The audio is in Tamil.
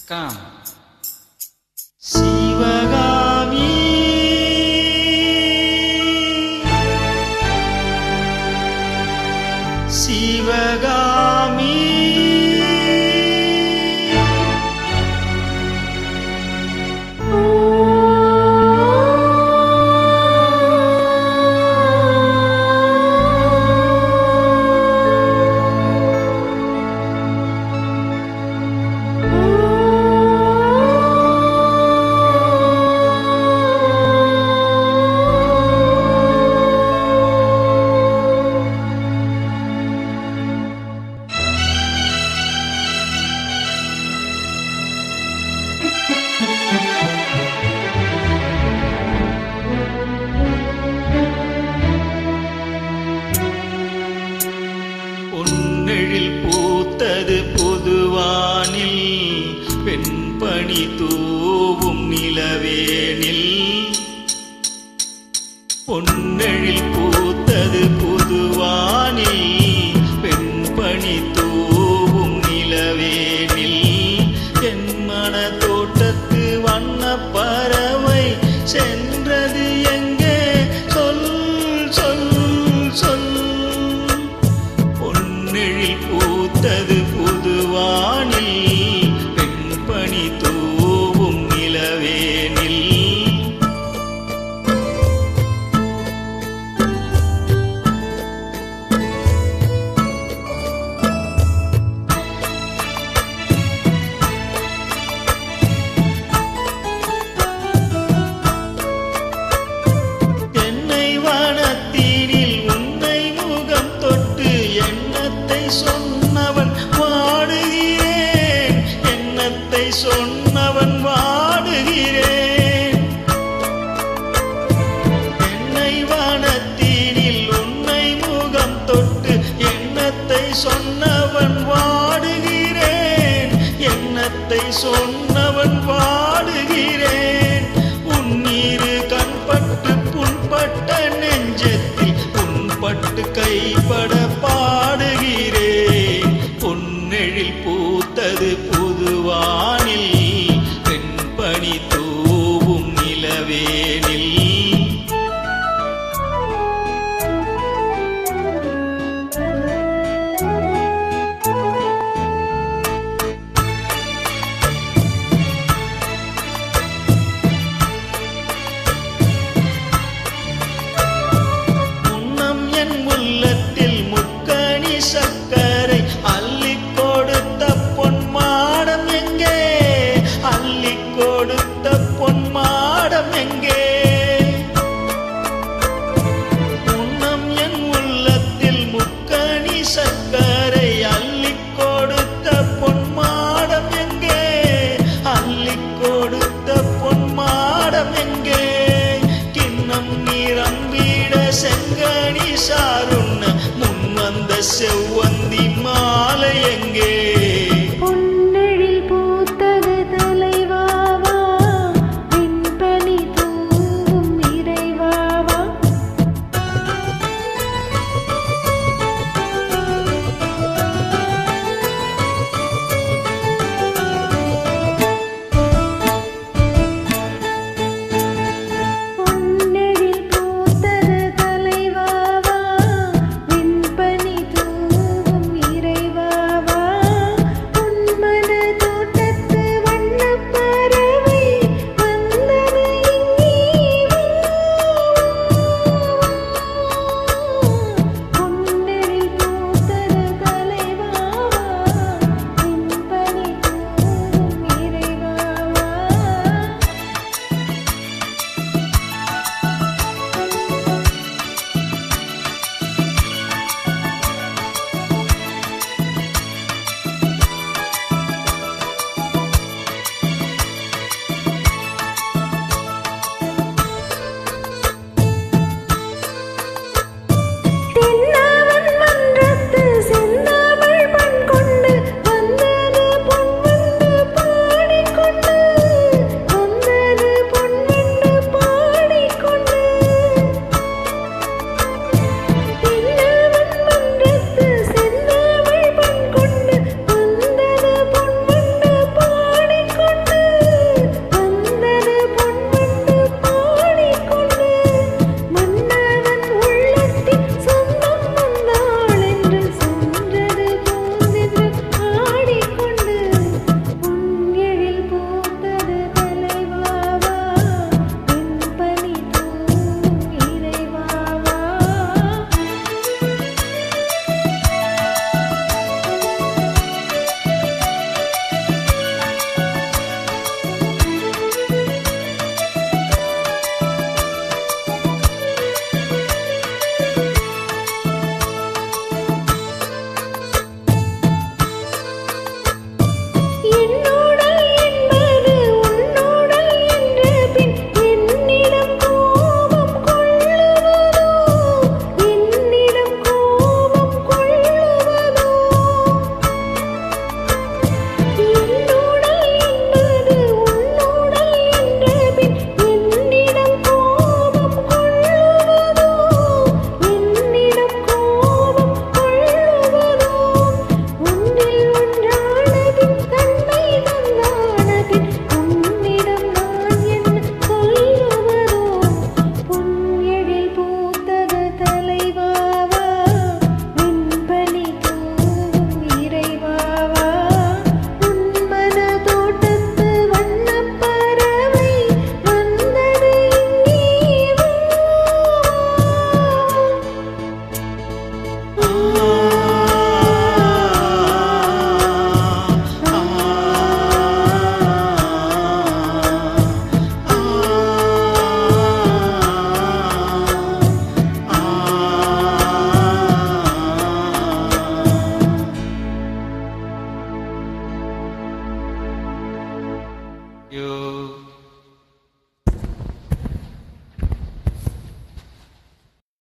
Come. Sivagami, Sivagami, பொன்னெழில் பூத்தது பொதுவானில் பெண்பணி தூவும் நிலவேனில் பொன்னெழில் பூத்தது பொதுவானில் பெண்பணி தூவும் நிலவேனில் என் மன தோட்டத்து வண்ண பறவை சென்றது எங்கே சொல் சொல் சொல் பொன்னெழில் பூத்தது புதுவானில் பெண்பணி தூவும் நிலவேனில் தென்னை வனத்தீனில் உன்னை முகம் தொட்டு எண்ணத்தை சொன்னவன் வாடுகிறேன் எண்ணத்தை சொன்னவன் வாடுகிறேன் தென்னை வனத்தீனில் உன்னை முகம் தொட்டு எண்ணத்தை சொன்னவன் வாடுகிறேன் எண்ணத்தை சொன்னவன் வாடுகிறேன் உன்னீரு கண்பட்டு புண்பட்ட நெஞ்சத்தில் புண்பட்டு கைப்பட பாடுகிறேன் பொன்னெழில் பூத்தது புதுவானில் பெண்பணி தூவும் நிலவேனில் உள்ளத்தில் முக்கணி சக்கரை அள்ளி கொடுத்த பொன்மாடம் எங்கே யோ